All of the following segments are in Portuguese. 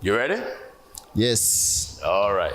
You ready? Yes. All right.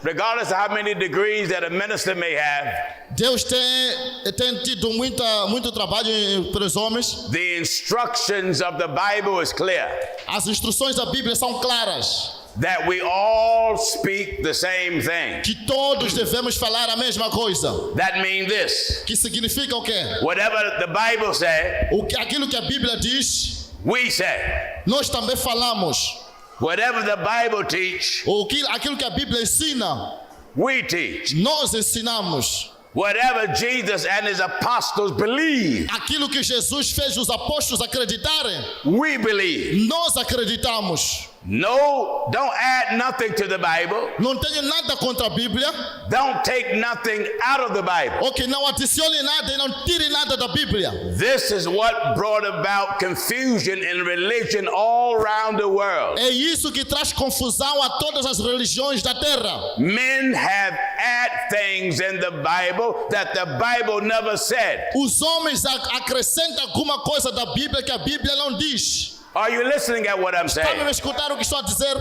Regardless of how many degrees that a minister may have, Deus tem tido muito trabalho para os homens. the instructions of the Bible is clear As instruções da Bíblia são claras. that we all speak the same thing. Que todos devemos falar a mesma coisa. That means this: Que significa o quê? whatever the Bible says, Aquilo que a Bíblia diz, we say. nós também falamos. Whatever the Bible teach, Aquilo que a Bíblia ensina, we teach. nós ensinamos. Whatever Jesus and his apostles believe, Aquilo que Jesus fez os apóstolos acreditarem, we believe. nós acreditamos. No, don't add nothing to the Bible. Não tenho nada contra a Bíblia. Don't take nothing out of the Bible. Ok, não adicione nada e não tire nada da Bíblia. This is what brought about confusion in religion all around the world. É isso que traz confusão a todas as religiões da terra. Men have added things in the Bible that the Bible never said. Os homens acrescentam alguma coisa da Bíblia que a Bíblia não diz. Are you listening at what I'm Está saying? me escutar o que estou a dizer?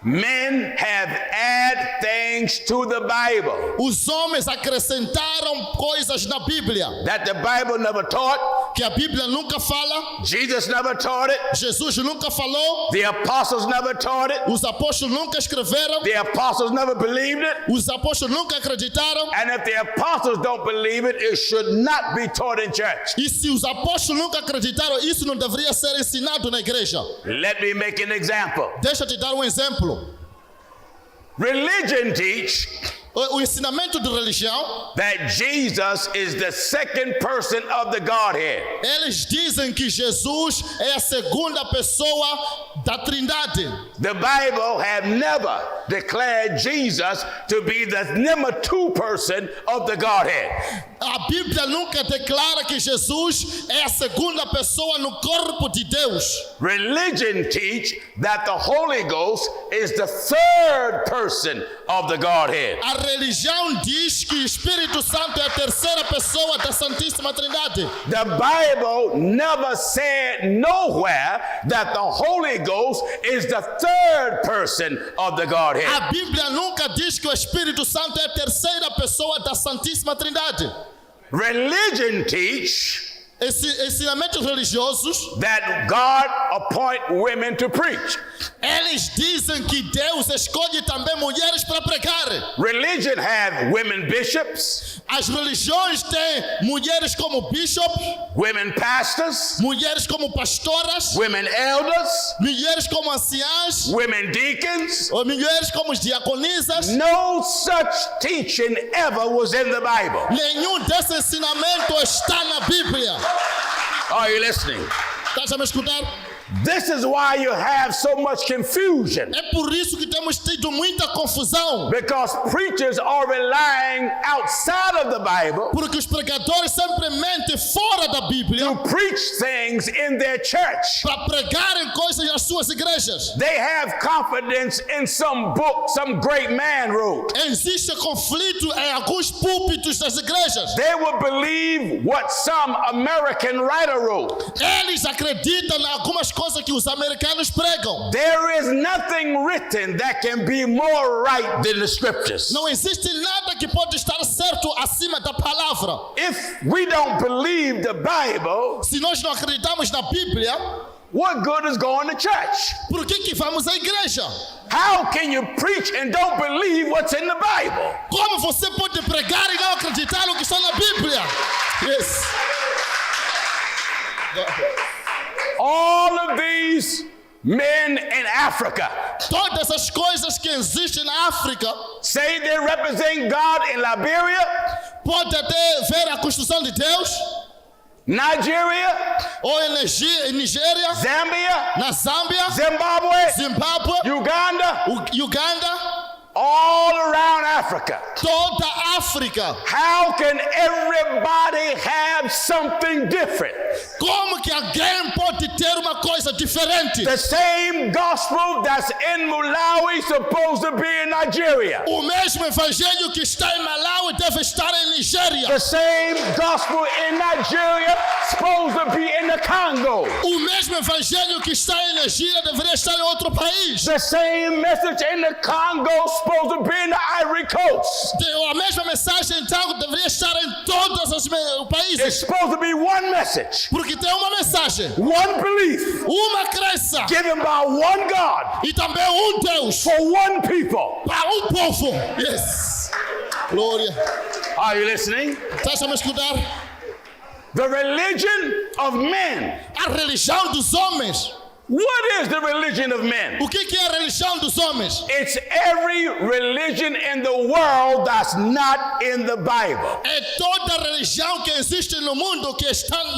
Men have added things to the Bible Os homens acrescentaram coisas na Bíblia that the Bible never taught, que a Bíblia nunca fala, Jesus never taught it, Jesus nunca falou, the apostles never taught it, os apóstolos nunca escreveram, the apostles never believed it, os apóstolos nunca acreditaram. and if the apostles don't believe it, it should not be taught in church. E se os apóstolos nunca acreditaram, isso não deveria ser ensinado na igreja. Let me make an example. Deixa eu te dar um exemplo. Religion teach O ensinamento de religião, that Jesus is the second person of the Godhead. eles dizem que Jesus é a segunda pessoa da Trindade. The Bible have never declared Jesus to be the number 2 person of the Godhead. A Bíblia nunca declara que Jesus é a segunda pessoa no corpo de Deus. Religion teach that the Holy Ghost is the 3rd person of the Godhead. A religião diz que o Espírito Santo é a terceira pessoa da Santíssima Trindade. The Bible never said nowhere that the Holy Ghost is the 3rd person of the Godhead. A Bíblia nunca diz que o Espírito Santo é a terceira pessoa da Santíssima Trindade. Religion teach Ensinamentos religiosos, that God appoint women to preach. eles dizem que Deus escolhe também mulheres para pregar. Religion have women bishops, As religiões têm mulheres como bishop, women pastors, mulheres como pastoras, women elders, mulheres como anciãs, women deacons. ou mulheres como diaconisas. No such teaching ever was in the Bible. Nenhum desse ensinamento está na Bíblia. Are you listening? Estás a me escutar? This is why you have so much confusion. É por isso que temos tido muita confusão. Because preachers are relying outside of the Bible Porque os pregadores sempre mentem fora da Bíblia to preach things in their church. para pregarem coisas nas suas igrejas. They have confidence in some book some great man wrote. Existe conflito em alguns púlpitos das igrejas. They will believe what some American writer wrote. Eles acreditam em algumas coisas que os americanos pregam. There is nothing written that can be more right than the scriptures. Não existe nada que pode estar certo acima da palavra. If we don't believe the Bible, Se nós não acreditamos na Bíblia, what good is going to church? por que vamos à igreja? How can you preach and don't believe what's in the Bible? Como você pode pregar e não acreditar no que está na Bíblia? Yes. All of these men in Africa Todas as coisas que existem na África say they represent God in Liberia, pode até ver a construção de Deus, Nigeria, ou em Nigéria, Zambia, na Zâmbia, Zimbabwe, Zimbábue, Uganda, Uganda, all around Africa. toda a África. How can everybody have something different? Como que alguém pode ter uma coisa diferente. The same gospel that's in Malawi supposed to be in Nigeria. O mesmo evangelho que está em Malawi deve estar em Nigéria. The same gospel in Nigeria supposed to be in the Congo. O mesmo evangelho que está em Nigéria deveria estar em outro país. The same message in the Congo supposed to be in the Ivory Coast. A mesma mensagem então deveria estar em todos os It's países. supposed to be one message, Porque tem uma mensagem, one belief, uma crença given by one God e também Deus for one people. para povo. Yes. Glória. Are you listening? Estás a me escutar? The religion of men. A religião dos homens. What is the religion of men? O que é a religião dos homens? It's every religion in the world that's not in the Bible. É toda religião que existe no mundo que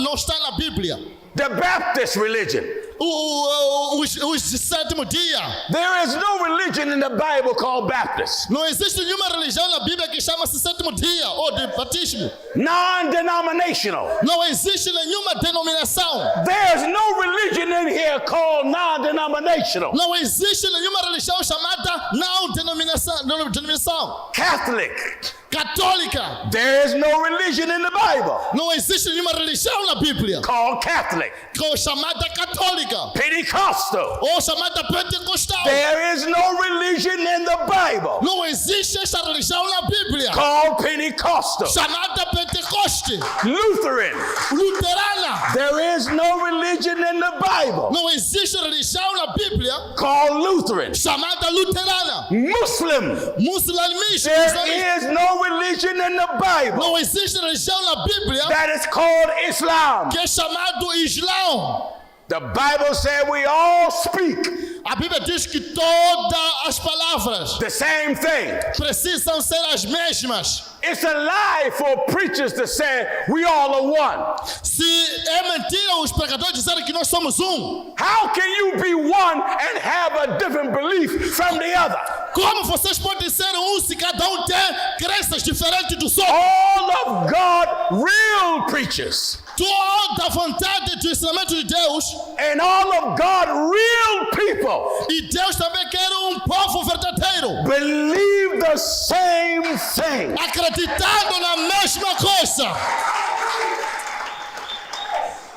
não está na Bíblia. The Baptist religion. Os de sétimo dia. There is no religion in the Bible called Baptist. Não existe nenhuma religião na Bíblia que chama-se sétimo dia ou de batismo. Non-denominational. Não existe nenhuma denominação. There's no religion in here called non-denominational. Não existe nenhuma religião chamada não denominação. Catholic. Católica. There is no religion in the Bible Não existe nenhuma religião na Bíblia called Catholic. chamada católica Pentecostal. ou chamada pentecostal. There is no religion in the Bible Não existe essa religião na Bíblia called Pentecostal. chamada Pentecoste, Lutheran. luterana. There is no religion in the Bible Não existe religião na Bíblia called Lutheran. chamada luterana. Muslim. Muçulmanismo. There is no religion in the Bible Não existe religião na Bíblia that is called Islam. que é chamado Islão. The Bible said we all speak A Bíblia diz que todas as palavras the same thing. precisam ser as mesmas. It's a lie for preachers to say we all are one. Se é mentira os pregadores dizerem que nós somos um, How can you be one and have a different belief from the other? como vocês podem ser um se cada um tem crenças diferentes do outros? All of God real preachers Toda a vontade do ensinamento de Deus, and all of God real people e Deus também quer um povo verdadeiro, believe the same thing. acreditando na mesma coisa.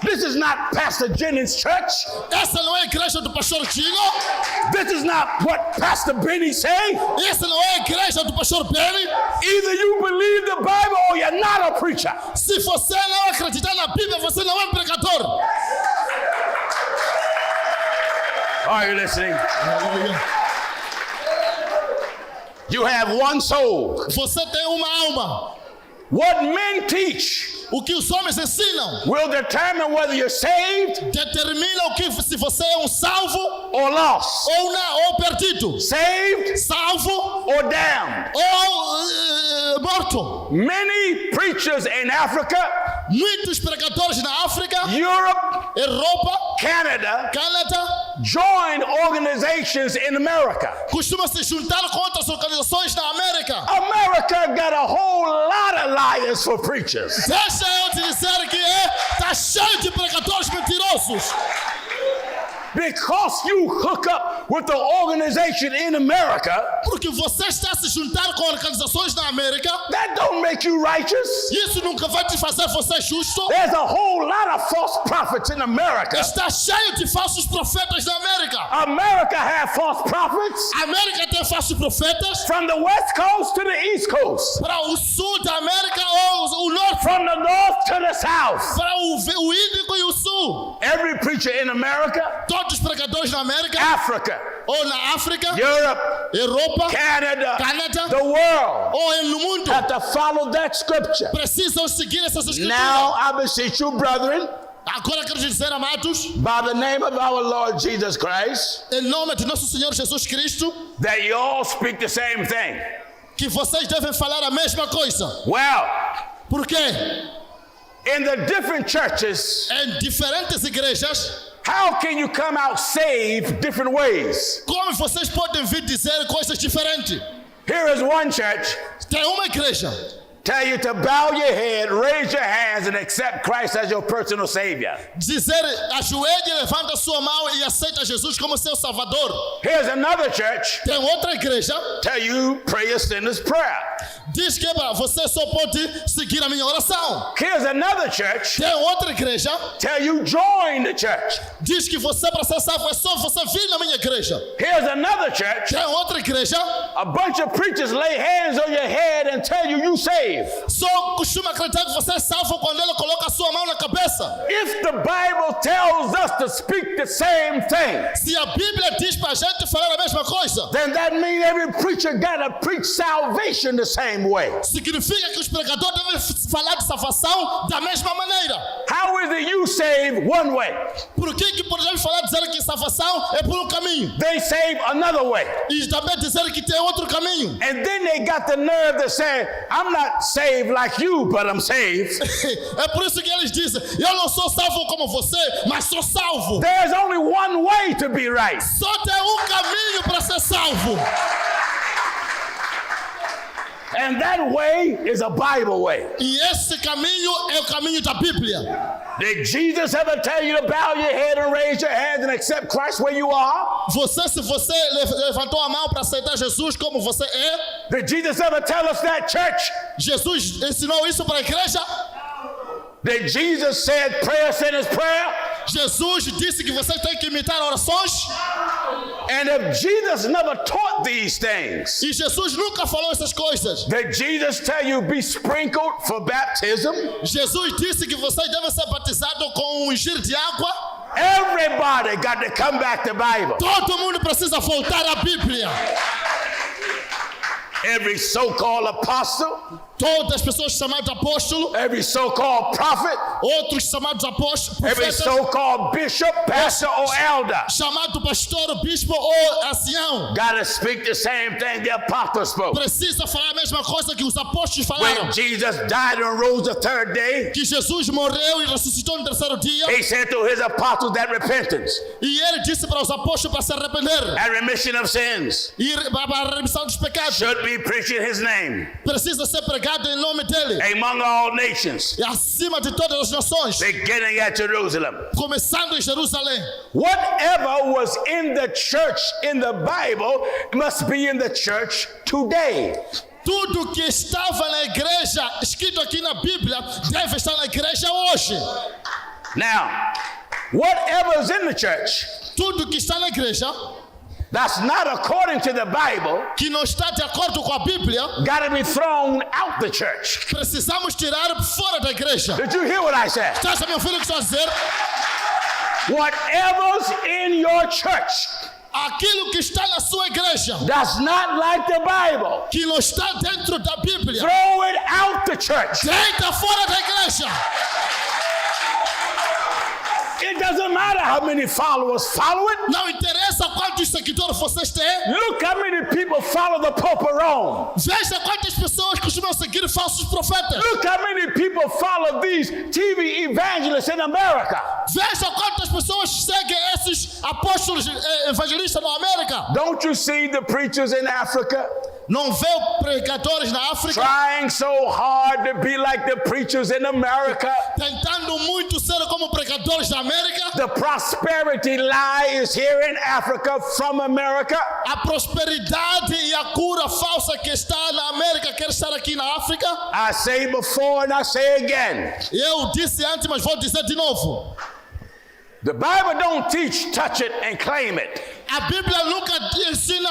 This is not Pastor Jennings' church. Essa não é a igreja do pastor Gino, This is not what Pastor Benny say. essa não é a igreja do pastor Benny. Either you believe the Bible or you're not a preacher. Se você não acreditar na Bíblia, você não é um pregador. Are you listening? You have one soul. Você tem uma alma. What men teach O que os homens ensinam will determine whether you're saved determina o que se você é um salvo or lost, ou não, ou perdido, saved salvo or damned. ou morto. Many preachers in Africa, Muitos pregadores na África, Europe, Europa, Canada Canadá join organizations in America. costumam se juntar com outras organizações na América. America got a whole lot of liars for preachers. Deixa eu te dizer que está cheio de pregadores mentirosos. Because you hook up with the organization in America, Porque você está a se juntar com organizações na América, that don't make you righteous. isso nunca vai te fazer você justo. There's a whole lot of false prophets in America. Está cheio de falsos profetas na América. America have false prophets A América tem falsos profetas from the West Coast to the East Coast, para o sul da América ou o norte, from the North to the South. para o Índico e o sul. Every preacher in America, Todos os pregadores na América Africa, ou na África, Europe, Europa, Canada, Canadá the world ou no mundo have to follow that scripture. precisam seguir essas escrituras. Now I beseech you, brethren, Agora quero dizer, amados, by the name of our Lord Jesus Christ, em nome de nosso Senhor Jesus Cristo, that you all speak the same thing. que vocês devem falar a mesma coisa. Well, Por quê? in the different churches, Em diferentes igrejas, how can you come out saved different ways? como vocês podem vir dizer coisas diferentes? Here is one church. Tem uma igreja, tell you to bow your head, raise your hands, and accept Christ as your personal Savior. Dizer, ajoelhe, levanta sua mão e aceita Jesus como seu Salvador. Here's another church, Tem outra igreja, tell you pray a sinner's prayer. diz que você só pode seguir a minha oração. Here's another church, Tem outra igreja, tell you join the church. diz que você para ser salvo é só você vir na minha igreja. Here's another church, Tem outra igreja, a bunch of preachers lay hands on your head and tell you saved. só costuma acreditar que você é salvo quando ele coloca a sua mão na cabeça. If the Bible tells us to speak the same thing, Se a Bíblia diz para a gente falar a mesma coisa, then that means every preacher gotta preach salvation the same way. significa que os pregadores devem falar de salvação da mesma maneira. How is it you save one way? Por que podemos falar dizer que salvação é por um caminho They save another way. e também dizer que tem outro caminho? And then they got the nerve to say, I'm not saved like you, but I'm saved. É por isso que eles dizem, eu não sou salvo como você, mas sou salvo. There's only one way to be right. Só tem um caminho para ser salvo. And that way is a Bible way. E esse caminho é o caminho da Bíblia. Did Jesus ever tell you to bow your head and raise your hands and accept Christ where you are? Se você levantou a mão para aceitar Jesus como você é, Did Jesus ever tell us that, church? Jesus ensinou isso para a igreja? Did Jesus said pray a sinner's prayer? Jesus disse que você tem que imitar orações? And if Jesus never taught these things, E Jesus nunca falou essas coisas. did Jesus tell you be sprinkled for baptism? Jesus disse que você deve ser batizado com ungir de água. Everybody got to come back to Bible. Todo mundo precisa voltar à Bíblia. Every so-called apostle, Todas as pessoas chamadas de apóstolo, every so-called prophet, outros chamados apóstolos, every profetas, so-called bishop, pastor, or elder chamado pastor, bispo ou ancião, got to speak the same thing the apostle spoke. precisa falar a mesma coisa que os apóstolos falaram. When Jesus died and rose the third day, Que Jesus morreu e ressuscitou no terceiro dia. he said to his apostles that repentance E ele disse para os apóstolos para se arrepender and remission of sins e para a remissão dos pecados. should be preached in his name Precisa ser pregado em nome dele. among all nations, E acima de todas as nações, beginning at Jerusalem. começando em Jerusalém. Whatever was in the church in the Bible must be in the church today. Tudo que estava na igreja, escrito aqui na Bíblia, deve estar na igreja hoje. Now, whatever's in the church Tudo que está na igreja, that's not according to the Bible que não está de acordo com a Bíblia, got to be thrown out the church. precisamos tirar fora da igreja. Did you hear what I said? Está meu filho que está a dizer? Whatever's in your church Aquilo que está na sua igreja, that's not like the Bible, que não está dentro da Bíblia, throw it out the church. deita fora da igreja. It doesn't matter how many followers follow it. Não interessa quantos seguidores vocês têm. Look how many people follow the Pope of Rome. Veja quantas pessoas costumam seguir falsos profetas. Look how many people follow these TV evangelists in America. Veja quantas pessoas seguem esses apóstolos evangelistas na América. Don't you see the preachers in Africa Não vê pregadores na África trying so hard to be like the preachers in America? tentando muito ser como pregadores da América? The prosperity lie is here in Africa from America. A prosperidade e a cura falsa que está na América quer estar aqui na África? I say before and I say again. Eu disse antes, mas vou dizer de novo. The Bible don't teach touch it and claim it. A Bíblia nunca ensina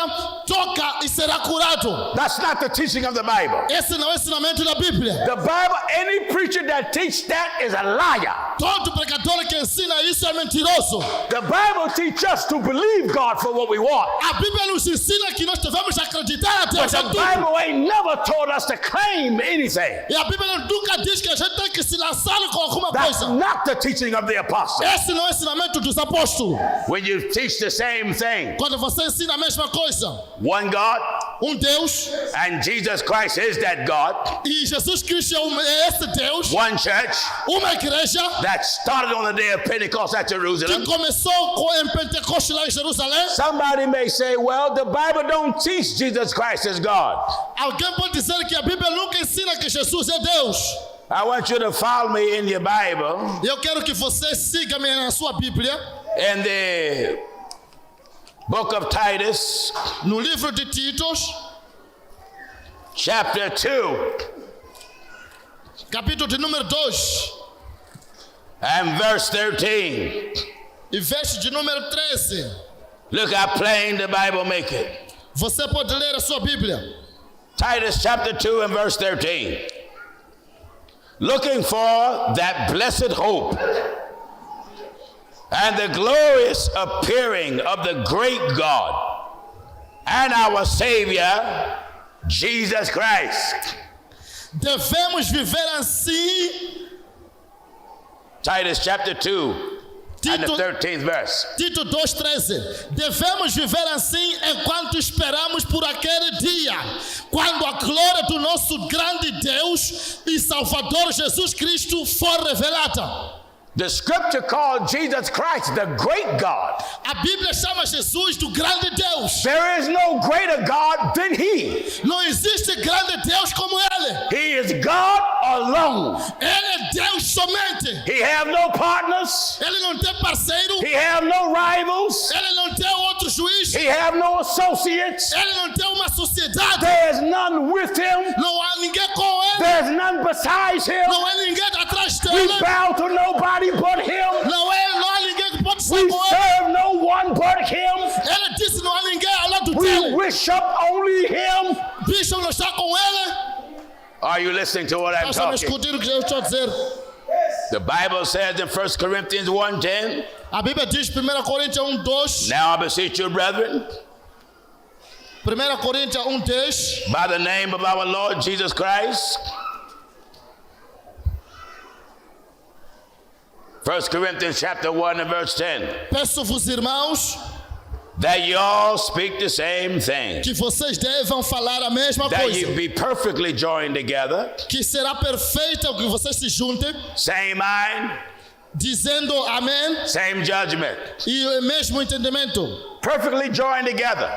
toca e será curado. That's not the teaching of the Bible. Esse não é o ensinamento da Bíblia. The Bible, any preacher that teaches that is a liar. Todo pregador que ensina isso é mentiroso. The Bible teaches us to believe God for what we want. A Bíblia nos ensina que nós devemos acreditar a But Deus the em tudo. Bible ain't never told us to claim anything. E a Bíblia nunca diz que a gente tem que se lançar com alguma That's coisa. not the teaching of the apostle. Esse não é o ensinamento dos apóstolos. When you teach the same thing, Quando você ensina a mesma coisa, one God, Deus, and Jesus Christ is that God. e Jesus Cristo é esse Deus, One church uma igreja that started on the day of Pentecost at que Jerusalem. começou em Pentecostes lá em Jerusalém. Somebody may say, well, the Bible don't teach Jesus Christ is God. Alguém pode dizer que a Bíblia nunca ensina que Jesus é Deus. I want you to follow me in your Bible Eu quero que você siga-me na sua Bíblia, in the book of Titus, no livro de Titos, chapter 2, capítulo de número 2, and verse 13. e verso de número 13. Look how plain the Bible make it. Você pode ler a sua Bíblia. Titus chapter 2 and verse 13. Looking for that blessed hope and the glorious appearing of the great God and our Savior, Jesus Christ. Devemos viver assim. Titus chapter 2 and the Tito, 13th verse. Tito 2,13. Devemos viver assim enquanto esperamos por aquele dia, quando a glória do nosso grande Deus e Salvador Jesus Cristo for revelada. The scripture called Jesus Christ the great God. A Bíblia chama Jesus do grande Deus. There is no greater God than He. Não existe grande Deus como Ele. He is God alone. Ele é Deus somente. He have no partners. Ele não tem parceiro. He have no rivals. Ele não tem outro juiz. He have no associates. Ele não tem uma sociedade. There's none with Him. Não há ninguém com Ele. There's none besides Him. Não há ninguém atrás We dele. bow to nobody but Him. Não há ninguém que pode estar We com Ele. serve no one but Him. Ele disse não há ninguém ao lado We dele. worship only Him. Bicho não está com Ele. Are you listening to what I'm Está me talking? escutando o que eu estou a dizer. The Bible says in 1 Corinthians 1:10, A Bíblia diz 1 Coríntios 1:2. now I beseech you, brethren, 1 Coríntios 1:10. by the name of our Lord Jesus Christ. 1 Corinthians chapter 1 and verse 10. Peço-vos, irmãos, That you all speak the same thing. que vocês devam falar a mesma That you coisa. be perfectly joined together. Que será perfeita o que vocês se juntem, Same mind, dizendo amém same judgment. e o mesmo entendimento. Perfectly joined together.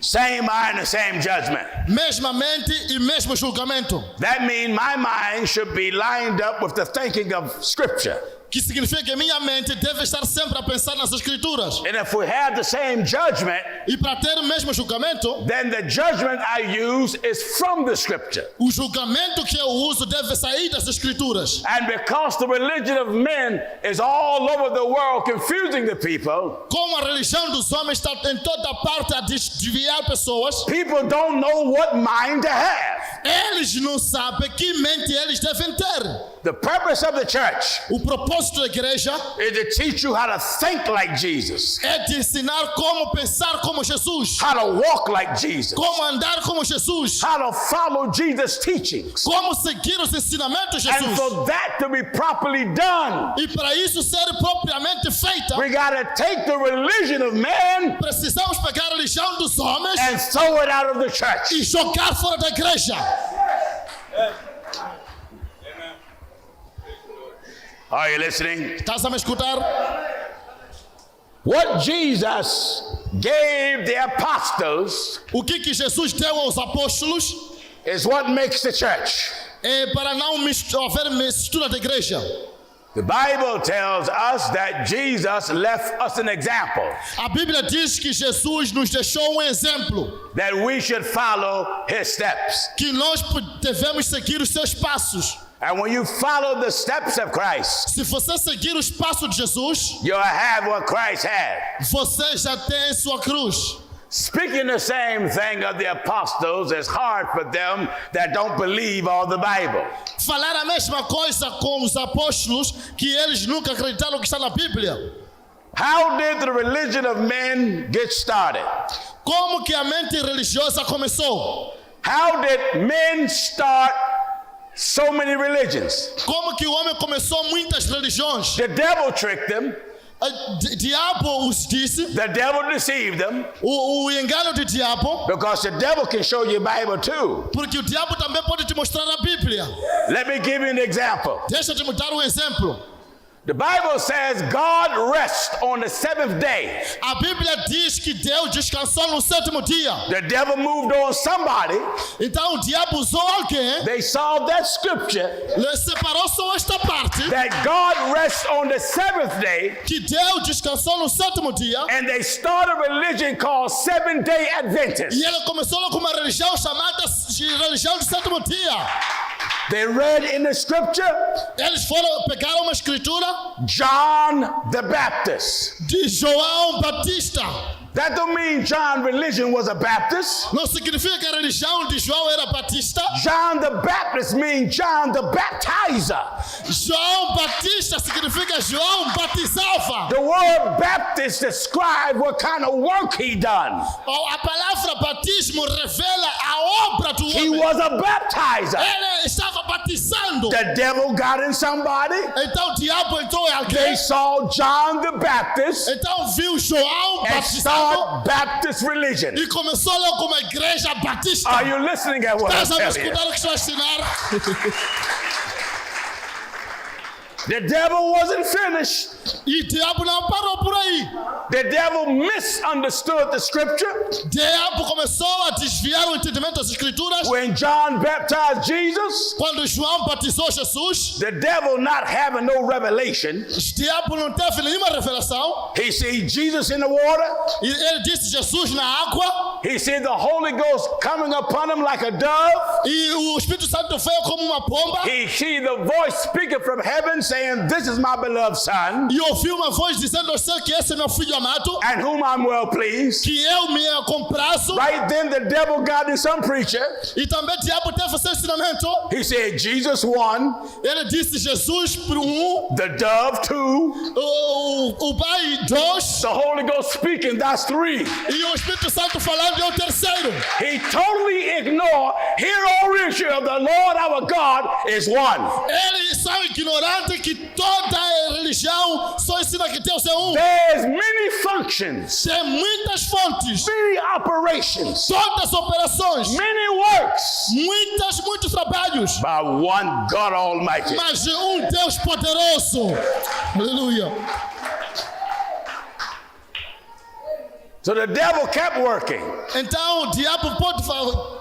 Same mind and same judgment. Mesma mente e mesmo julgamento. That means my mind should be lined up with the thinking of Scripture. Que significa que minha mente deve estar sempre a pensar nas Escrituras. And if we have the same judgment, E para ter o mesmo julgamento, then the judgment I use is from the Scripture. o julgamento que eu uso deve sair das Escrituras. And because the religion of men is all over the world confusing the people, Como a religião dos homens está em toda parte a desviar pessoas, people don't know what mind to have. eles não sabem que mente eles devem ter. The purpose of the church O propósito da igreja is to teach you how to think like Jesus, é de ensinar como pensar como Jesus, how to walk like Jesus, como andar como Jesus, how to follow Jesus' teachings. como seguir os ensinamentos de And Jesus. for that to be properly done, E para isso ser propriamente feita, we got to take the religion of man precisamos pegar a religião dos homens and throw it out of the church. e jogar fora da igreja. Are you listening? Estás a me escutar? What Jesus gave the apostles O que Jesus deu aos apóstolos is what makes the church. é para não haver mistura da igreja. The Bible tells us that Jesus left us an example A Bíblia diz que Jesus nos deixou exemplo, that we should follow his steps. que nós devemos seguir os seus passos. And when you follow the steps of Christ, Se você seguir os passos de Jesus, you'll have what Christ had. você já tem sua cruz. Speaking the same thing of the apostles is hard for them that don't believe all the Bible. Falar a mesma coisa com os apóstolos que eles nunca acreditaram que está na Bíblia. How did the religion of men get started? Como que a mente religiosa começou? How did men start so many religions? Como que o homem começou muitas religiões? The devil tricked them. Diabo os disse, the devil deceived them, o engano de diabo, because the devil can show you Bible too. porque o diabo também pode te mostrar a Bíblia. Let me give you an example. Deixa eu te dar exemplo. The Bible says God rests on the seventh day. A Bíblia diz que Deus descansou no sétimo dia. The devil moved on somebody. Então o diabo usou alguém, They saw that scripture separou só esta parte, that God rests on the seventh day, que Deus descansou no sétimo dia, and they started a religion called Seventh-day Adventist. e ele começou com uma religião chamada religião do sétimo dia. They read in the scripture Eles pegaram uma escritura John the Baptist. de João Batista. That don't mean John's religion was a Baptist. Não significa que a religião de João era batista. John the Baptist means John the Baptizer. João Batista significa João batizava. The word Baptist describes what kind of work he done. A palavra batismo revela a obra do He homem. was a baptizer. Ele estava batizando. The devil got in somebody. Então o diabo entrou em They alguém. saw John the Baptist Então viu João and batizando start Baptist religion. e começou logo uma igreja batista. Are you listening at what I'm Estás a telling you? escutar o que estou a ensinar? The devil wasn't finished. E o diabo não parou por aí. The devil misunderstood the scripture. O diabo começou a desviar o entendimento das escrituras. When John baptized Jesus, Quando João batizou Jesus, the devil not having no revelation, o diabo não teve nenhuma revelação. he see Jesus in the water. E ele disse Jesus na água. He see the Holy Ghost coming upon him like a dove. E o Espírito Santo veio como uma pomba. He see the voice speaking from heaven saying, "This is my beloved son, E ouviu uma voz dizendo ao céu que esse é meu filho amado, and whom I'm well pleased." que eu me comprazo. Right then the devil got in some preacher. E também o diabo teve seu ensinamento. He said, Jesus 1, Ele disse Jesus por the dove 2, o pai 2 the Holy Ghost speaking, that's 3. e o Espírito Santo falando é o terceiro. He totally ignored, hear, O Israel, the Lord our God is one. Eles são ignorantes que toda religião só ensina que Deus é um. There's many functions, Tem muitas fontes, many operations, todas operações, many works muitos trabalhos, by one God Almighty. mas de Deus poderoso. Aleluia. So the devil kept working. Então o diabo pode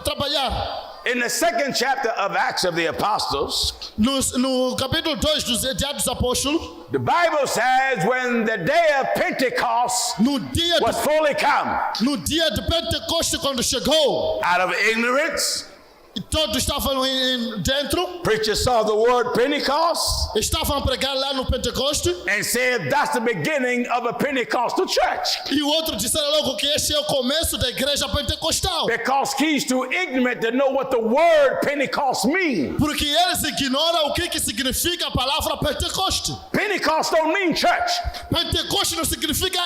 trabalhar. In the second chapter of Acts of the Apostles, No capítulo 2 dos Atos dos Apóstolos, the Bible says when the day of Pentecost no dia was fully come, de Pentecoste, quando chegou, out of ignorance, e todos estavam dentro, preachers saw the word Pentecost estavam a pregar lá no Pentecoste, and said that's the beginning of a Pentecostal church. e o outro disseram logo que este é o começo da igreja pentecostal. Because he's too ignorant to know what the word Pentecost means. Porque eles ignoram o que significa a palavra Pentecoste. Pentecost don't mean church. Pentecoste não significa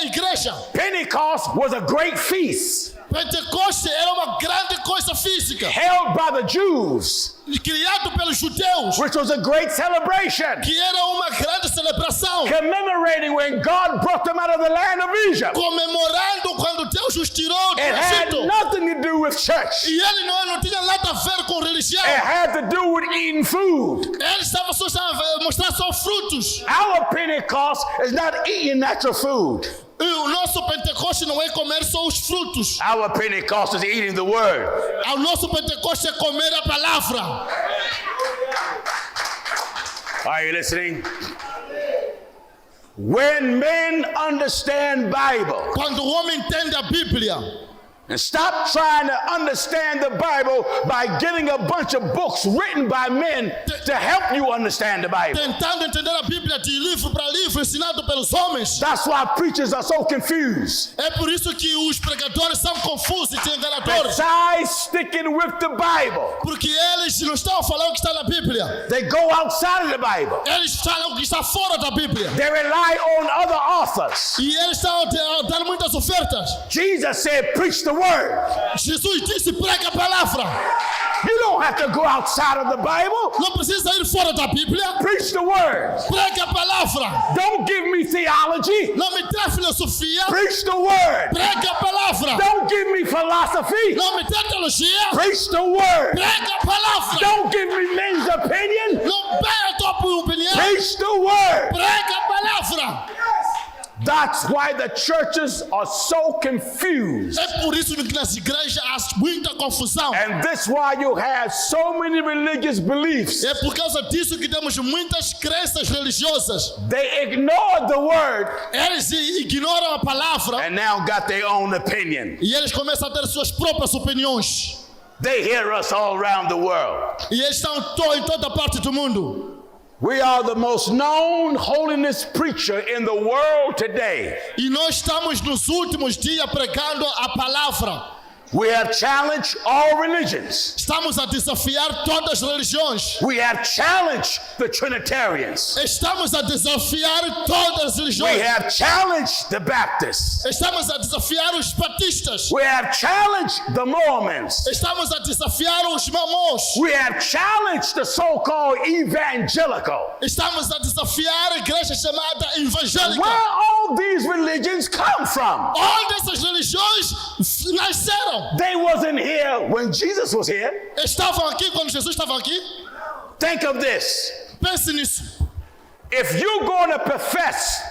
igreja. Pentecost was a great feast Pentecoste era uma grande coisa física, held by the Jews, criado pelos judeus, which was a great celebration, que era uma grande celebração, commemorating when God brought them out of the land of Egypt. comemorando quando Deus os tirou do It had Egito. nothing to do with church. E ele não tinha nada a ver com religião. It had to do with eating food. Ele estava só a mostrar só frutos. Our Pentecost is not eating natural food. E o nosso Pentecoste não é comer só os frutos. Our Pentecost is eating the word. O nosso Pentecoste é comer a palavra. Are you listening? When men understand Bible, Quando o homem entende a Bíblia, and stop trying to understand the Bible by getting a bunch of books written by men to help you understand the Bible. tentando entender a Bíblia de livro para livro, ensinado pelos homens. That's why preachers are so confused. É por isso que os pregadores são confusos e enganadores. Besides sticking with the Bible, Porque eles não estão falando o que está na Bíblia. they go outside of the Bible. Eles falam o que está fora da Bíblia. They rely on other authors. E eles estão dando muitas ofertas. Jesus said, preach the word. Jesus disse, prega a palavra. You don't have to go outside of the Bible. Não precisa ir fora da Bíblia. Preach the word. Pregue a palavra. Don't give me theology. Não me dê filosofia. Preach the word. Pregue a palavra. Don't give me philosophy. Não me dê teologia. Preach the word. Pregue a palavra. Don't give me men's opinion. Não dê a tua opinião. Preach the word. Pregue a palavra. That's why the churches are so confused. É por isso que nas igrejas há muita confusão. And that's why you have so many religious beliefs. É por causa disso que temos muitas crenças religiosas. They ignored the word Eles ignoram a palavra and now got their own opinion. e eles começam a ter suas próprias opiniões. They hear us all around the world. E eles estão em toda parte do mundo. We are the most known holiness preacher in the world today. E nós estamos nos últimos dias pregando a palavra. We have challenged all religions. Estamos a desafiar todas as religiões. We have challenged the Trinitarians. Estamos a desafiar todas as We religiões. have challenged the Baptists. Estamos a desafiar os batistas. We have challenged the Mormons. Estamos a desafiar os mamons. We have challenged the so-called evangelical. Estamos a desafiar a igreja chamada Where evangélica. all these religions come from? Onde essas religiões nasceram? They wasn't here when Jesus was here. Estavam aqui quando Jesus estava aqui? Think of this. Pense nisso. If you're going to profess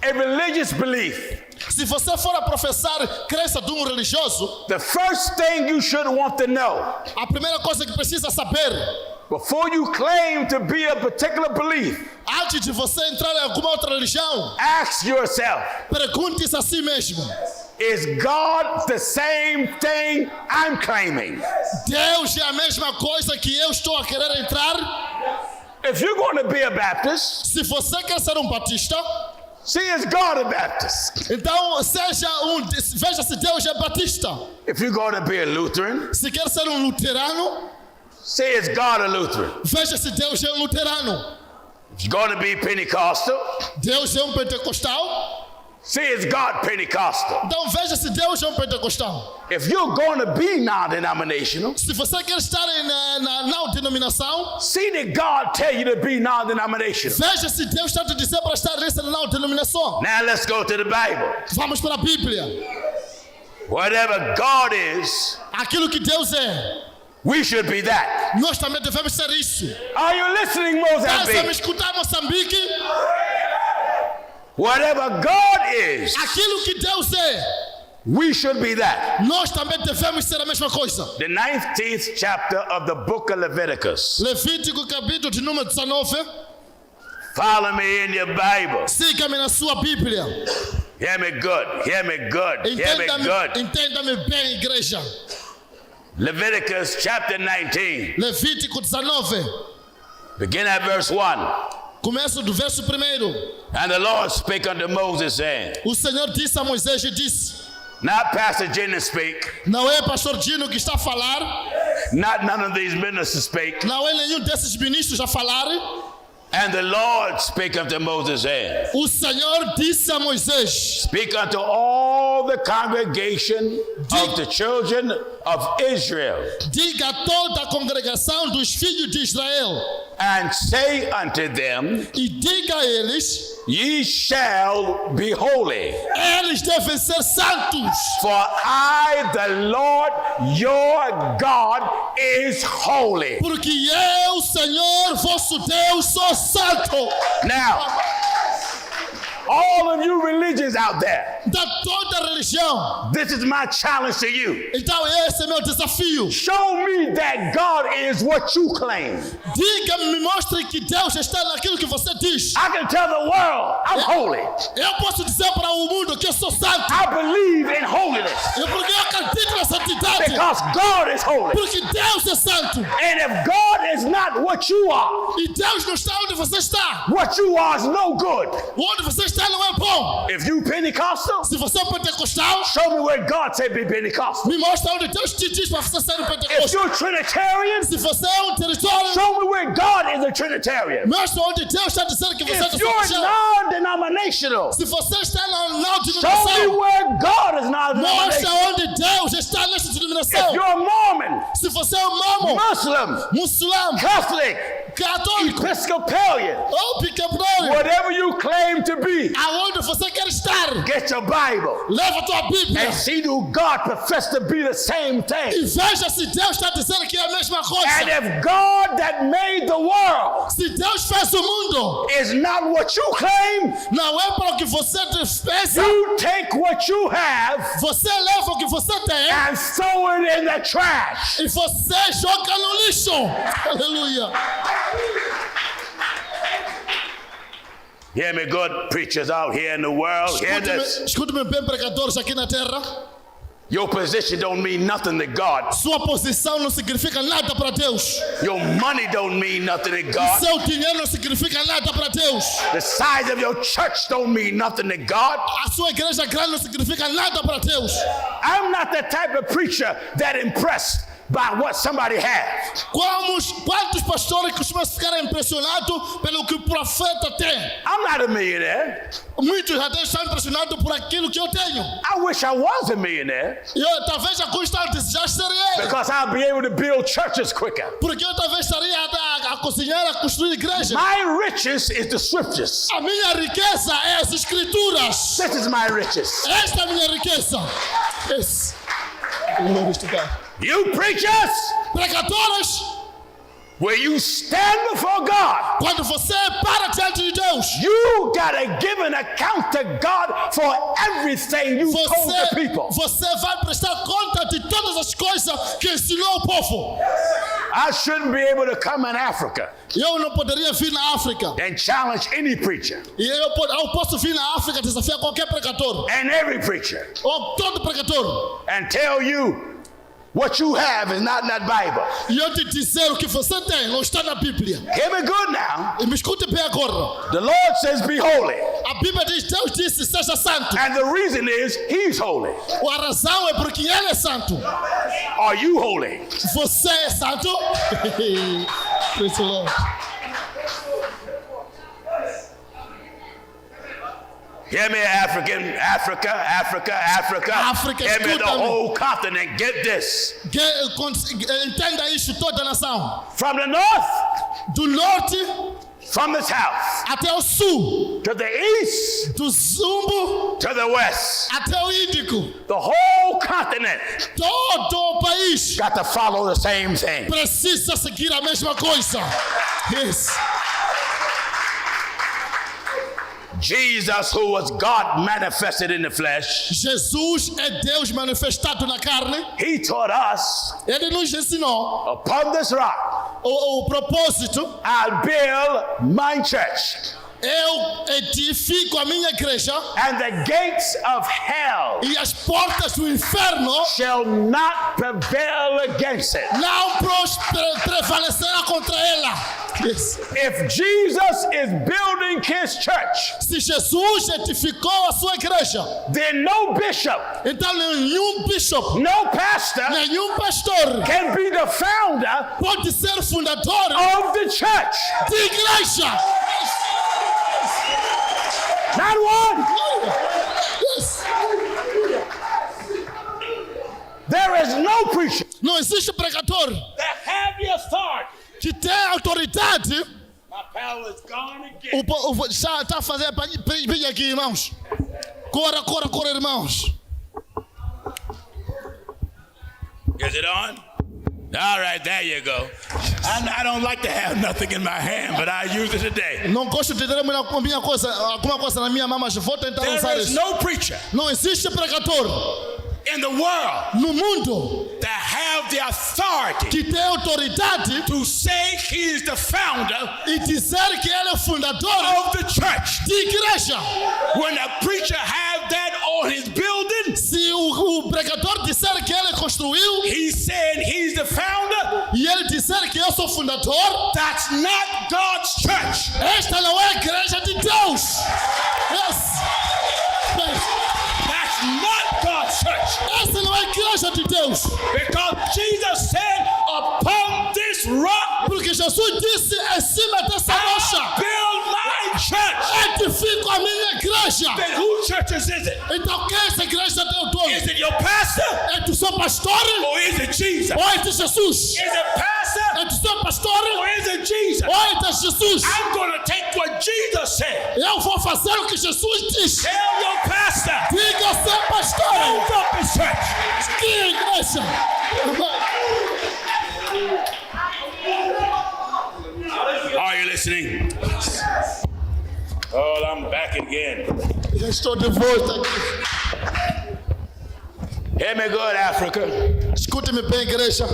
a religious belief, Se você for a professar crença de religioso, the first thing you should want to know a primeira coisa que precisa saber, before you claim to be a particular belief, antes de você entrar em alguma outra religião, ask yourself, pergunte-se a si mesmo: is God the same thing I'm claiming? Deus é a mesma coisa que eu estou a querer entrar? If you're going to be a Baptist, Se você quer ser batista, see, is God a Baptist? então veja se Deus é batista. If you're going to be a Lutheran, Se quer ser luterano, see, is God a Lutheran? veja se Deus é luterano. If you're going to be Pentecostal, Deus é pentecostal, see, is God Pentecostal? então veja se Deus é pentecostal. If you're going to be non-denominational, Se você quer estar na não denominação, see, did God tell you to be non-denominational? veja se Deus está te dizendo para estar nessa não denominação. Now let's go to the Bible. Vamos para a Bíblia. Whatever God is, Aquilo que Deus é, we should be that. nós também devemos ser isso. Are you listening, Estás a me Mozambique? escutar, Moçambique? Whatever God is, Aquilo que Deus é, we should be that. nós também devemos ser a mesma coisa. The 19th chapter of the book of Leviticus. Levítico capítulo de número 19. Follow me in your Bible. Siga-me na sua Bíblia. Hear me good. Hear me good. Hear me good. Entenda-me bem, igreja. Leviticus chapter 19. Levítico 19. Begin at verse 1. Começo do verso 1. And the Lord spake unto Moses, saying, O Senhor disse a Moisés e disse: not Pastor Jenna speak, Não é pastor Dino que está a falar, not none of these ministers speak. não é nenhum desses ministros a falar. And the Lord spake unto Moses, saying, O Senhor disse a Moisés: speak unto all the congregation of the children of Israel, Diga a toda a congregação dos filhos de Israel, and say unto them, e diga a eles: ye shall be holy, Eles devem ser santos, for I, the Lord your God, is holy. porque eu, Senhor, vosso Deus, sou santo. Now, all of you religions out there, Da toda religião. this is my challenge to you. Então esse é meu desafio. Show me that God is what you claim. Diga-me, me mostre que Deus está naquilo que você diz. I can tell the world I'm holy. Eu posso dizer para o mundo que eu sou santo, I believe in holiness porque eu acredito na santidade, because God is holy. porque Deus é santo. And if God is not what you are, E Deus não está onde você está. what you are is no good. Onde você está não é bom. If you Pentecostal, Pentecostal, Se você é pentecostal, show me where God said be Pentecostal. me mostra onde Deus te diz para você ser um If pentecostal. you're Trinitarian, Se você é um território, show me where God is a Trinitarian. mostra onde Deus está dizendo que você é If you're non-denominational, Se você está na show me denominação, where God is mostra non-denominational. onde Deus está nessa If denominação. you're Mormon, Se você é um mormon, Muslim, muçulmano, Catholic, católico Episcopalian, ou piquebrolho, whatever you claim to be, aonde você quer estar, get your Bible leva a tua Bíblia and see do God profess to be the same thing. e veja se Deus está dizendo que é a mesma And coisa. if God that made the world Se Deus fez o mundo, is not what you claim, não é para o que você pensa, you take what you have você leva o que você tem and throw it in the trash. e você joga no lixo. Aleluia. Hear me, good preachers out here in the world. Hear this. Escute-me bem, pregadores aqui na terra. Your position don't mean nothing to God. Sua posição não significa nada para Deus. Your money don't mean nothing to God. Seu dinheiro não significa nada para Deus. The size of your church don't mean nothing to God. A sua igreja grande não significa nada para Deus. I'm not the type of preacher that impressed by what somebody has. Quantos pastores costumam ficar impressionados pelo que o profeta tem? I'm not a millionaire. Muitos até estão impressionados por aquilo que eu tenho. I wish I was a millionaire Eu talvez alguns estão desejando ser ele. because I'll be able to build churches quicker. Porque eu talvez estaria a cozinhar, a construir igrejas. My riches is the scriptures. A minha riqueza é as escrituras. This is my riches. Esta é a minha riqueza. Yes. Glória a Deus. You preachers, Pregadores, when you stand before God, quando você para diante de Deus, you gotta give an account to God for everything you told the people. você vai prestar conta de todas as coisas que ensinou o povo. I shouldn't be able to come in Africa Eu não poderia vir na África. and challenge any preacher E eu posso vir na África desafiar qualquer pregador. and every preacher Ou todo pregador. and tell you what you have is not in that Bible. E eu te dizer o que você tem não está na Bíblia. Hear me good now. E me escute bem agora. The Lord says be holy. A Bíblia diz, Deus disse, seja santo. And the reason is he's holy. A razão é porque Ele é santo. Are you holy? Você é santo? Praise the Lord. Hear me, Africa. África, Hear me, the escuta-me. whole continent. Get this. Entenda isso, toda a nação. From the north, Do norte from the south, até o sul. to the east, Do zumbo to the west. até o Índico. The whole continent Todo o país got to follow the same thing. precisa seguir a mesma coisa. Yes. Jesus, who was God manifested in the flesh, Jesus é Deus manifestado na carne. he taught us, Ele nos ensinou upon this rock, o propósito. I'll build my church, Eu edifico a minha igreja and the gates of hell e as portas do inferno shall not prevail against it. não prevalecerá contra ela. Yes. If Jesus is building his church, Se Jesus edificou a sua igreja, then no bishop, então nenhum bishop, no pastor nenhum pastor can be the founder pode ser fundador of the church. de igreja. Not one. Yes. There is no preacher Não existe pregador that have the authority. que tem autoridade. My power is gone again. Já está fazendo. Vem aqui, irmãos. Corra, irmãos. Is it on? All right, there you go. I don't like to have nothing in my hand, but I use it today. Não gosto de ter alguma coisa na minha mão, mas vou tentar usar There is isso. no preacher Não existe pregador in the world no mundo that have the authority que tem autoridade to say he is the founder e dizer que ele é fundador of the church. de igreja. When a preacher have that on his building, Se o pregador disser que ele construiu he's saying he's the founder. e ele disser que eu sou fundador, That's not God's church. esta não é a igreja de Deus. Yes. Deus. Because Jesus said, upon this rock, Porque Jesus disse, em cima dessa I'll rocha, build my church. edifico a minha igreja. Then whose churches is it? Então quem é essa igreja teu dono? Is it your pastor? É tu seu pastor? Or is it Jesus? Ou é de Jesus? Is it pastor? É tu seu pastor? Or is it Jesus? Ou é de Jesus? I'm going to take what Jesus said. Eu vou fazer o que Jesus diz. Tell your pastor, Diga ao seu pastor. build up his church. Que igreja? Are you listening? Oh, I'm back again. Já estou de volta aqui. Hear me good, Africa. Escute-me bem, igreja.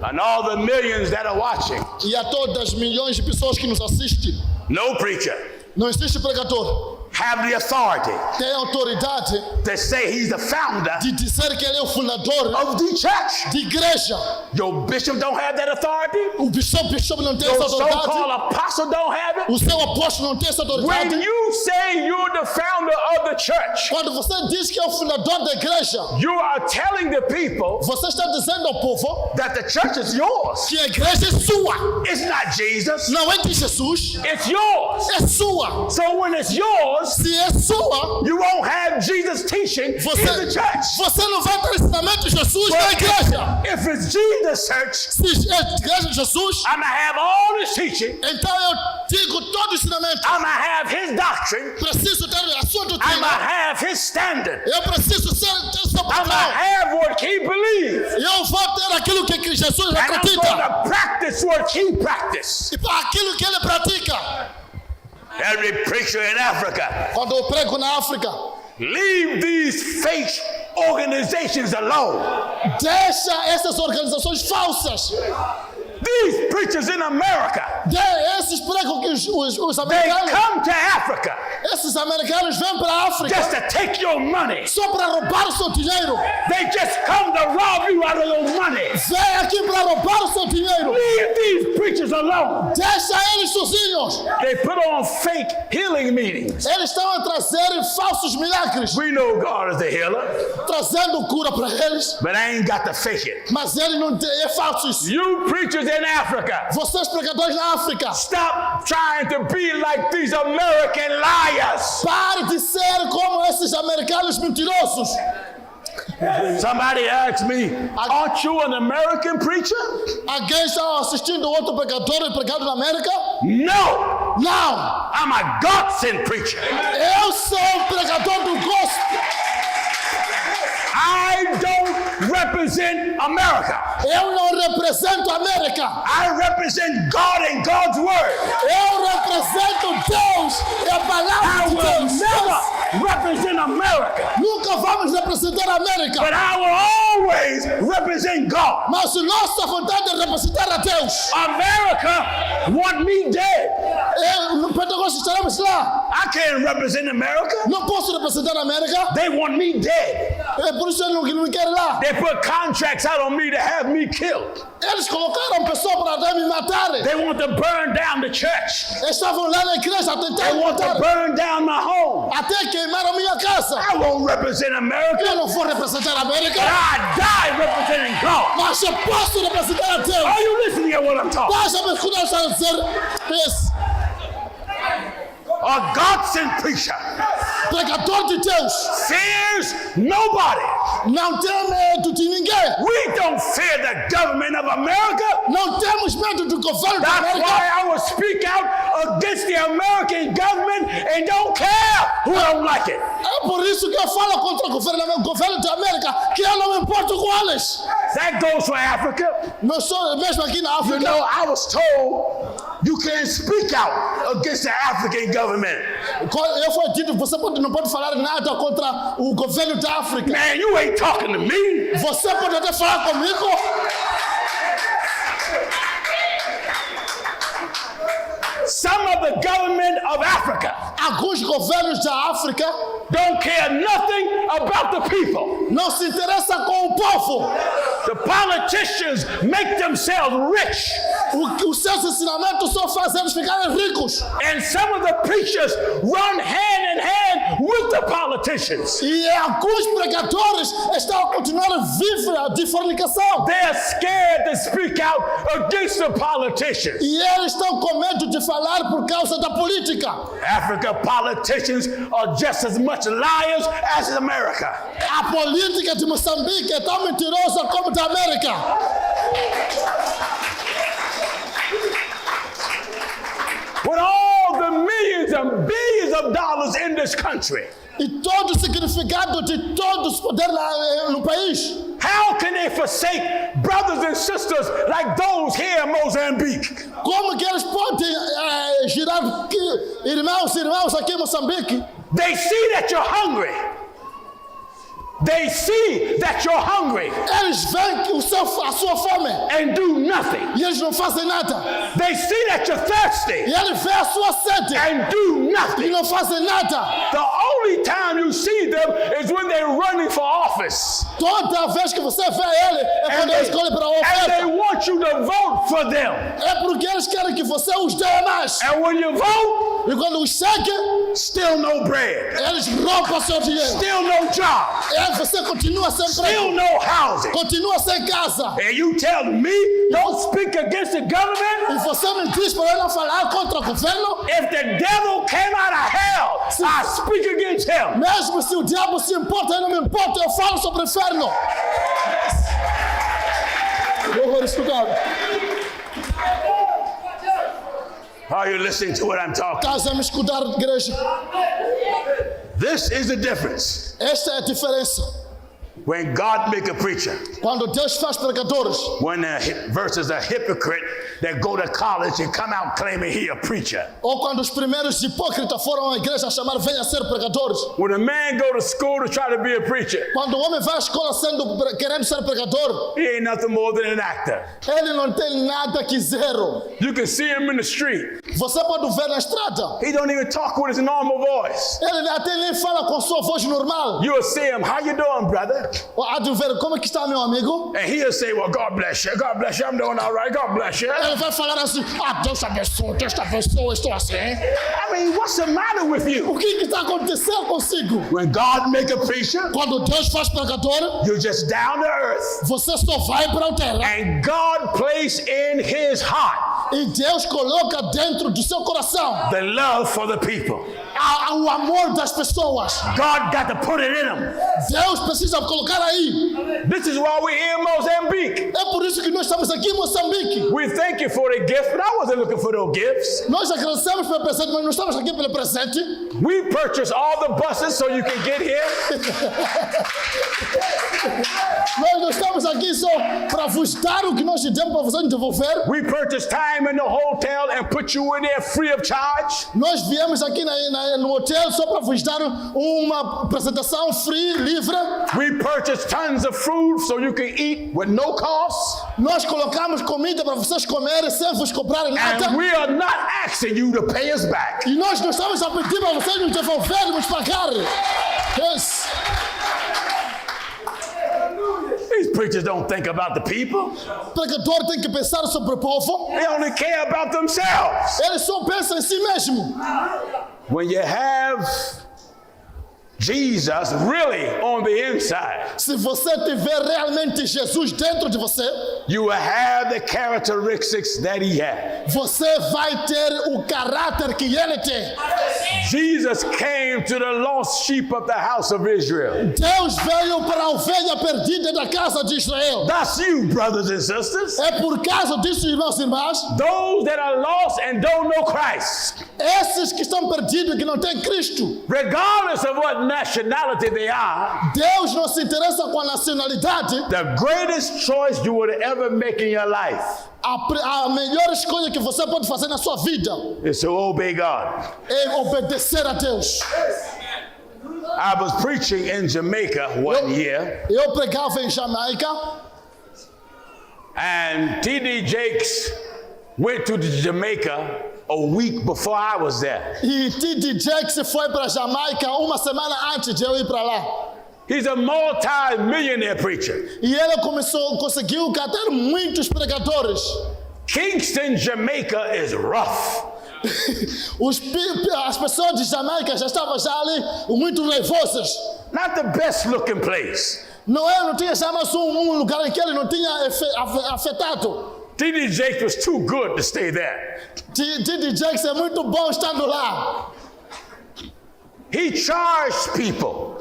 And all the millions that are watching. E a todas as milhões de pessoas que nos assistem. No preacher Não existe pregador. have the authority Tem autoridade to say he's the founder de dizer que ele é o fundador of the church. de igreja. Your bishop don't have that authority. O bishop não tem Your essa autoridade. so-called apostle don't have it. O seu apóstolo não tem essa When autoridade. you say you're the founder of the church, Quando você diz que é o fundador da igreja, you are telling the people você está dizendo ao povo that the church is yours. que a igreja é sua. It's not Jesus. Não é de Jesus, It's yours. é sua. So when it's yours, Se é sua, you won't have Jesus teaching in the você, church. você não vai ter ensinamento de Jesus na igreja. If it's Jesus' church, Se é a igreja de Jesus, I'm going to have all this teaching. então eu digo todo o ensinamento. I'm going to have his doctrine. Preciso ter a sua I'm going to doutrina. have his standard. Eu preciso ter seu I'm going to padrão. have what he believes. Eu vou ter aquilo que Jesus And I'm going acredita. to practice what he practiced. E para aquilo que ele pratica. Every preacher in Africa, Quando eu prego na África, leave these fake organizations alone. deixa essas organizações falsas. These preachers in America, Esses pregam que os they americanos, come to Africa esses americanos vêm para a África just to take your money. só para roubar o seu dinheiro. They just come to rob you out of your money. Vem aqui para roubar o seu dinheiro. Leave these preachers alone. Deixa eles sozinhos. They put on fake healing meetings. Eles estão a trazer falsos milagres, We know God is the healer, trazendo cura para eles, but I ain't got to fake it. mas ele não tem, é falso isso. You preachers in Africa, Vocês pregadores na África, stop trying to be like these American liars. pare de ser como esses americanos mentirosos. Somebody asked me, aren't you an American preacher? Alguém está assistindo outro pregador pregado na América? No, Não, I'm a God-sent preacher. eu sou um pregador do gospel. I don't represent America. Eu não represento a América. I represent God and God's word. Eu represento Deus e a I palavra de will Deus. never represent America, Nunca vamos representar a América, but I will always represent God. mas nossa vontade é representar a Deus. America want me dead. No Pentecostes estaremos lá. I can't represent America. Não posso representar a América. They want me dead. É por isso eu não me quero lá. They put contracts out on me to have me killed. Eles colocaram pessoas para me matarem. They want to burn down the church. Estavam lá na igreja a tentar They me want to matar. burn down my home. Até queimar a minha casa. I won't represent Eu America. não vou representar a América, I die representing God. mas eu posso representar a Deus. Are you listening to what I'm talking? Basta-me escutar a dizer isso. A God-sent preacher Pregador de Deus fears nobody. não tem medo de ninguém. We don't fear the government of America. Não temos medo do governo da That's América. why I will speak out against the American government and don't care who don't like it. É por isso que eu falo contra o governo da América, que eu não me importo com eles. That goes for Africa. Mesmo aqui na You África, know, I was told you can't speak out against the African government. eu fui dito, você não pode falar nada contra o governo da África. Man, you ain't talking to me. Você pode até falar comigo. Some of the government of Africa Alguns governos da África don't care nothing about the people. não se interessam com o povo. The politicians make themselves rich. Os seus ensinamentos só fazem eles ficarem ricos. And some of the preachers run hand in hand with the politicians. E alguns pregadores estão a continuar a viver de fornicação. They're scared to speak out against the politicians. E eles estão com medo de falar por causa da política. Africa politicians are just as much liars as America. A política de Moçambique é tão mentirosa como da América. With all the millions and billions of dollars in this country, E todo o significado de todos os poderes lá no país. how can they forsake brothers and sisters like those here in Mozambique? Como que eles podem girar irmãos aqui em Moçambique? They see that you're hungry. They see that you're hungry Eles veem que a sua fome and do nothing. e eles não fazem nada. They see that you're thirsty E eles veem a sua sede and do e nothing. não fazem nada. The only time you see them is when they're running for office. Toda vez que você vê ele é quando eles escolhem para a And they oferta. want you to vote for them. É porque eles querem que você os dê mais. And when you vote, E quando os segue, still no bread, eles roubam seu dinheiro. still no job, E você continua sem still emprego, no housing. continua sem casa. And you tell me, don't speak against the E government? você me diz para eu não falar contra o governo? If the devil came out of hell, I speak against him. Mesmo se o diabo se importa, eu não me importo, eu falo sobre o inferno. Horror estudado. Are you listening to what I'm talking? Casa me escutar, igreja. This is the difference. Esta é a diferença. When God make a preacher, Quando Deus faz pregadores, when versus a hypocrite that go to college and come out claiming he a preacher. ou quando os primeiros hipócritas foram à igreja a chamar venha ser pregadores. When a man go to school to try to be a preacher, Quando o homem vai à escola querendo ser pregador, he ain't nothing more than an actor. ele não tem nada que zero. You can see him in the street. Você pode o ver na estrada. He don't even talk with his normal voice. Ele até nem fala com sua voz normal. You will see him, how you doing, brother? Há de ver como é que está meu amigo. And he'll say, well, God bless you. God bless you. I'm doing all right. God bless you. Ele vai falar assim, Deus te abençoe, estou assim. I mean, what's the matter with you? O que está acontecendo consigo? When God make a preacher, Quando Deus faz pregador, you're just down to earth. você só vai para a terra. And God placed in his heart E Deus coloca dentro do seu coração The love for the people. o amor das pessoas. God got to put it in him. Deus precisa colocar aí. This is why we're here in Mozambique. É por isso que nós estamos aqui em Moçambique. We thank you for the gift, but I wasn't looking for those gifts. Nós agradecemos pelo presente, mas não estamos aqui pelo presente. We purchased all the buses so you can get here. Nós não estamos aqui só para vos dar o que nós te demos para vocês devolver. We purchased time in the hotel and put you in there free of charge. Nós viemos aqui no hotel só para vos dar uma apresentação free, livre. We purchased tons of food so you can eat with no cost. Nós colocamos comida para vocês comerem sem vos cobrarem nada. And we are not asking you to pay us back. E nós não estamos a pedir para vocês nos devolverem, nos pagarem. Yes. These preachers don't think about the people. O pregador tem que pensar sobre o povo. They only care about themselves. Ele só pensa em si mesmo. When you have Jesus really on the inside, Se você tiver realmente Jesus dentro de você, you will have the characteristics that he had. você vai ter o caráter que ele tem. Jesus came to the lost sheep of the house of Israel. Deus veio para a ovelha perdida da casa de Israel. That's you, brothers and sisters. É por causa disso, irmãos e irmãs, Those that are lost and don't know Christ, esses que estão perdidos, que não têm Cristo, regardless of what nationality they are, Deus não se interessa com a nacionalidade. The greatest choice you would ever make in your life A melhor escolha que você pode fazer na sua vida is to obey God. é obedecer a Deus. I was preaching in Jamaica one year, Eu pregava em Jamaica and T.D. Jakes went to Jamaica a week before I was there. e T.D. Jakes foi para Jamaica uma semana antes de eu ir para lá. He's a multi-millionaire preacher. E ele conseguiu catar muitos pregadores. Kingston, Jamaica is rough. As pessoas de Jamaica já estavam já ali muito nervosas. Not the best looking place. Não tinha já mais lugar em que ele não tinha afetado. T.D. Jakes was too good to stay there. T.D. Jakes é muito bom estando lá. He charged people.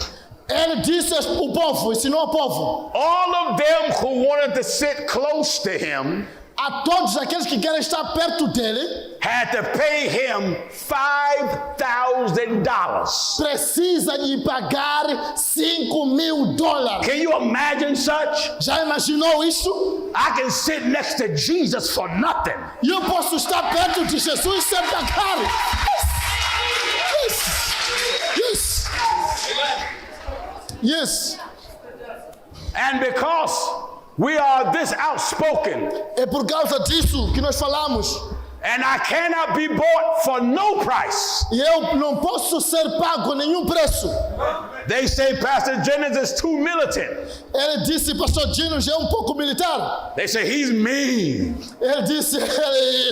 Ele disse o povo, ensinou ao povo. All of them who wanted to sit close to him A todos aqueles que querem estar perto dele, had to pay him $5,000. precisa de pagar $5,000. Can you imagine such? Já imaginou isso? I can sit next to Jesus for nothing. E eu posso estar perto de Jesus sem pagar. Yes. Yes. And because we are this outspoken, É por causa disso que nós falamos. and I cannot be bought for no price. E eu não posso ser pago a nenhum preço. They say Pastor Jennings is too militant. Ele disse, pastor Gino já é pouco militar. They say he's mean. Ele disse,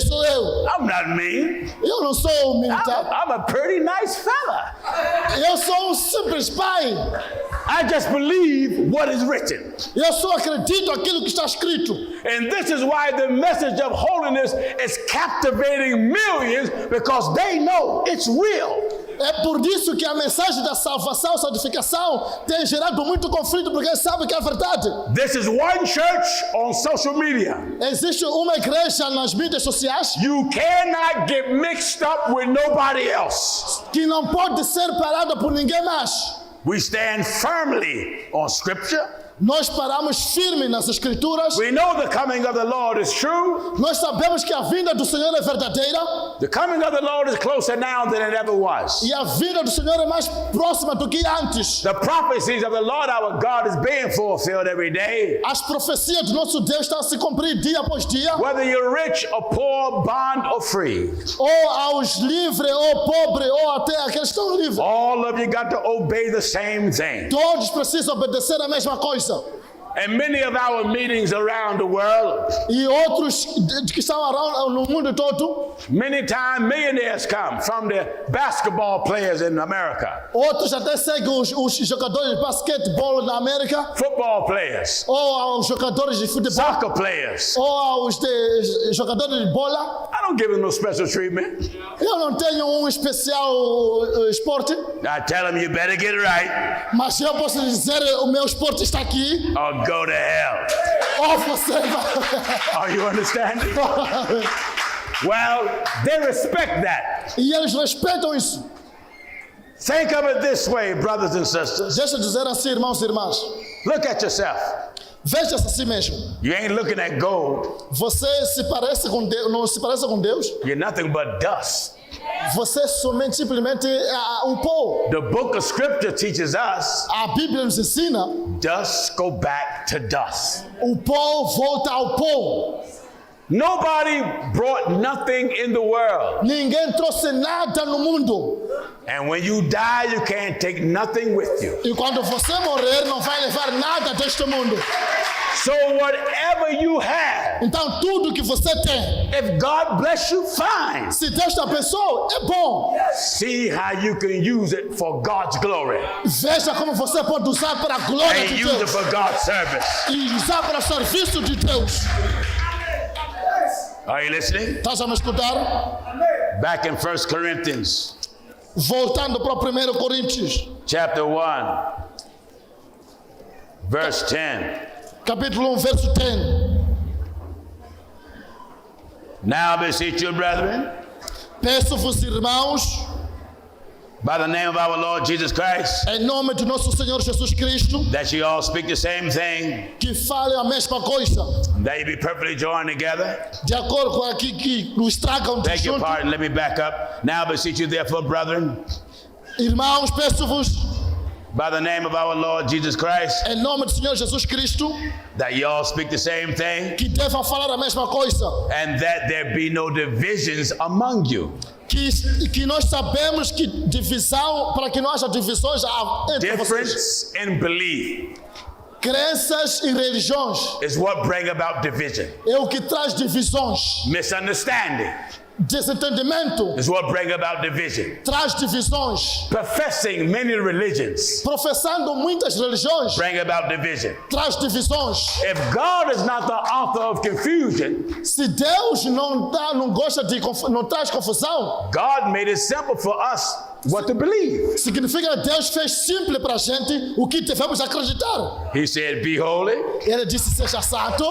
sou eu. I'm not mean. Eu não sou militar. I'm a pretty nice fella. Eu sou simples pai. I just believe what is written. Eu só acredito aquilo que está escrito. And this is why the message of holiness is captivating millions, because they know it's real. É por isso que a mensagem da salvação, santificação, tem gerado muito conflito, porque eles sabem que é verdade. This is one church on social media. Existe uma igreja nas mídias sociais You cannot get mixed up with nobody else. que não pode ser parada por ninguém mais. We stand firmly on Scripture. Nós paramos firme nas escrituras. We know the coming of the Lord is true. Nós sabemos que a vinda do Senhor é verdadeira. The coming of the Lord is closer now than it ever was. E a vinda do Senhor é mais próxima do que antes. The prophecies of the Lord our God is being fulfilled every day. As profecias do nosso Deus estão a se cumprir dia após dia. Whether you're rich or poor, bond or free, Ou aos livres, ou pobres, ou até aqueles que estão livres. all of you got to obey the same thing. Todos precisam obedecer a mesma coisa. And many of our meetings around the world, E outros que estão no mundo todo, many times millionaires come from the basketball players in America, outros até seguem os jogadores de basquetebol na América, football players, ou aos jogadores de futebol, soccer players. ou aos jogadores de bola. I don't give them no special treatment. Eu não tenho especial esporte, I tell them you better get it right mas eu posso dizer o meu esporte está aqui. or go to hell. Ou você vai... Are you understanding? Well, they respect that. E eles respeitam isso. Think of it this way, brothers and sisters. Deixa eu dizer assim, irmãos e irmãs. Look at yourself. Veja-se a si mesmo. You ain't looking at gold. Você se parece com Deus, não se parece com Deus. You're nothing but dust. Você é simplesmente o pó. The book of scripture teaches us A Bíblia nos ensina, dust go back to dust. o pó volta ao pó. Nobody brought nothing in the world. Ninguém trouxe nada no mundo. And when you die, you can't take nothing with you. E quando você morrer, não vai levar nada deste mundo. So whatever you have, Então tudo que você tem, if God bless you, fine. se Deus te abençoou, é bom. See how you can use it for God's glory Veja como você pode usar para a glória and de use it Deus. for God's service. E usar para o serviço de Deus. Are you listening? Estás a me escutar? Back in 1 Corinthians Voltando para o 1 Coríntios, chapter 1, verse 10. capítulo 1, verso 10. Now I beseech you, brethren, Peço-vos, irmãos, by the name of our Lord Jesus Christ, em nome do nosso Senhor Jesus Cristo, that you all speak the same thing, que fale a mesma coisa, that you be perfectly joined together. de acordo com aquilo que nos tragam de Beg your junto. pardon, let me back up. Now I beseech you, therefore, brethren, Irmãos, peço-vos, by the name of our Lord Jesus Christ, em nome do Senhor Jesus Cristo, that you all speak the same thing, que devam falar a mesma coisa, and that there be no divisions among you. que nós sabemos que divisão, para que não haja divisões entre vocês. Difference in belief Crenças e religiões is what bring about division. é o que traz divisões, Misunderstanding Desentendimento is what brings about division. traz divisões. Professing many religions Professando muitas religiões bring about division. traz divisões. If God is not the author of confusion, Se Deus não gosta de não traz confusão, God made it simple for us what to believe. significa que Deus fez simples para a gente o que devemos acreditar. He said, be holy, Ele disse: seja santo,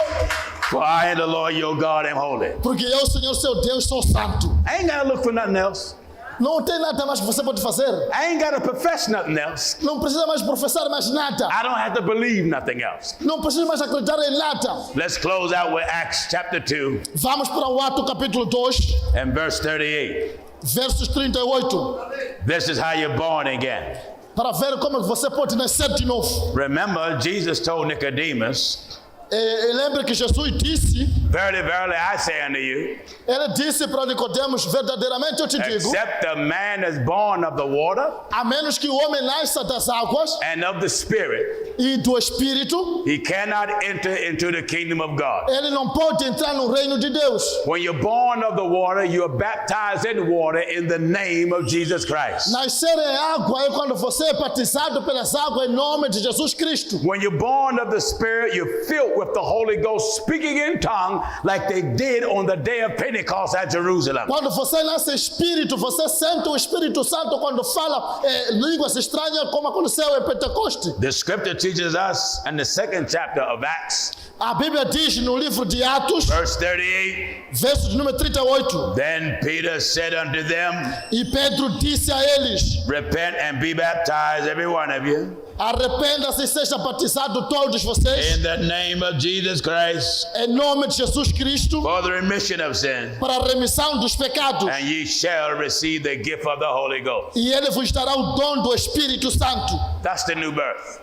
for I am the Lord your God am holy. porque eu, Senhor, seu Deus, sou santo. I ain't got to look for nothing else. Não tem nada mais que você pode fazer. I ain't got to profess nothing else. Não precisa mais professar mais nada. I don't have to believe nothing else. Não precisa mais acreditar em nada. Let's close out with Acts chapter 2 Vamos para o Ato capítulo 2, and verse 38. versos 38. This is how you're born again. Para ver como você pode nascer de novo. Remember, Jesus told Nicodemus, Lembra que Jesus disse, verily, verily, I say unto you, ele disse para Nicodemos: verdadeiramente eu te digo, except a man is born of the water a menos que o homem nasça das águas and of the Spirit, e do Espírito, he cannot enter into the kingdom of God. ele não pode entrar no reino de Deus. When you're born of the water, you are baptized in water in the name of Jesus Christ. Nascer em água é quando você é batizado pelas águas em nome de Jesus Cristo. When you're born of the Spirit, you're filled with the Holy Ghost, speaking in tongue like they did on the day of Pentecost at Jerusalem. Quando você nasce Espírito, você sente o Espírito Santo quando fala línguas estranhas, como aconteceu em Pentecoste. The scripture teaches us in the second chapter of Acts, A Bíblia diz no livro de Atos, verse 38, verso de número 38, then Peter said unto them, e Pedro disse a eles: repent and be baptized, every one of you, arrependa-se e seja batizado todos vocês, in the name of Jesus Christ, em nome de Jesus Cristo, for the remission of sin, para a remissão dos pecados, and ye shall receive the gift of the Holy Ghost. e ele vos dará o dom do Espírito Santo. That's the new birth.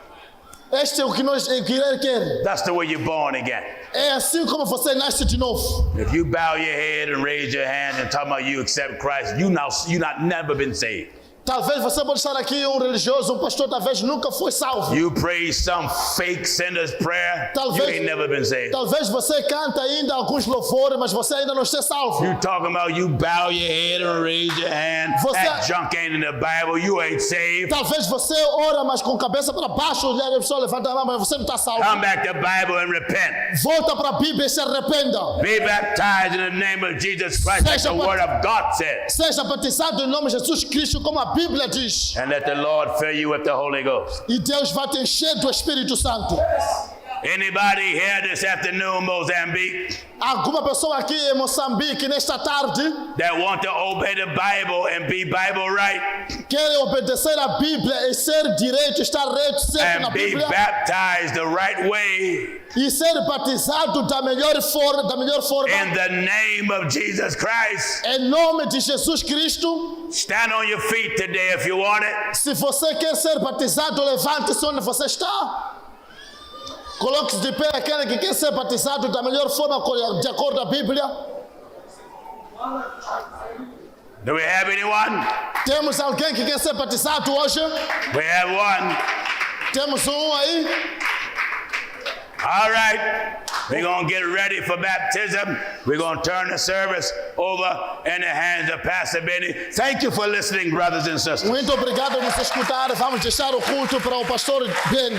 Este é o que ele quer. That's the way you're born again. É assim como você nasce de novo. If you bow your head and raise your hand and talk about you accept Christ, you not never been saved. Talvez você pode estar aqui, religioso, pastor, talvez nunca foi salvo. You pray some fake sinner's prayer, Talvez- you ain't never been saved. Talvez você canta ainda alguns louvores, mas você ainda não esteja salvo. You talking about you bow your head and raise your hand, Você- that junk ain't in the Bible, you ain't saved. Talvez você ora, mas com a cabeça para baixo, e a pessoa levanta a mão, mas você não está salvo. Come back to the Bible and repent. Volta para a Bíblia e se arrependa. Be baptized in the name of Jesus Christ, like the word of God said. Seja batizado em nome de Jesus Cristo, como a Bíblia diz. And let the Lord fill you with the Holy Ghost. E Deus vai te encher do Espírito Santo. Anybody here this afternoon, Mozambique, Alguma pessoa aqui em Moçambique, nesta tarde, that want to obey the Bible and be Bible right quer obedecer a Bíblia e ser direito, estar reto, certo na and be Bíblia, baptized the right way e ser batizado da melhor forma, in the name of Jesus Christ. em nome de Jesus Cristo. Stand on your feet today if you want it. Se você quer ser batizado, levante-se onde você está. Coloque-se de pé aquele que quer ser batizado da melhor forma, de acordo com a Bíblia. Do we have anyone? Temos alguém que quer ser batizado hoje? We have one. Temos aí? All right. We're going to get ready for baptism. We're going to turn the service over in the hands of Pastor Benny. Thank you for listening, brothers and sisters. Muito obrigado por nos escutar. Vamos deixar o culto para o pastor Ben.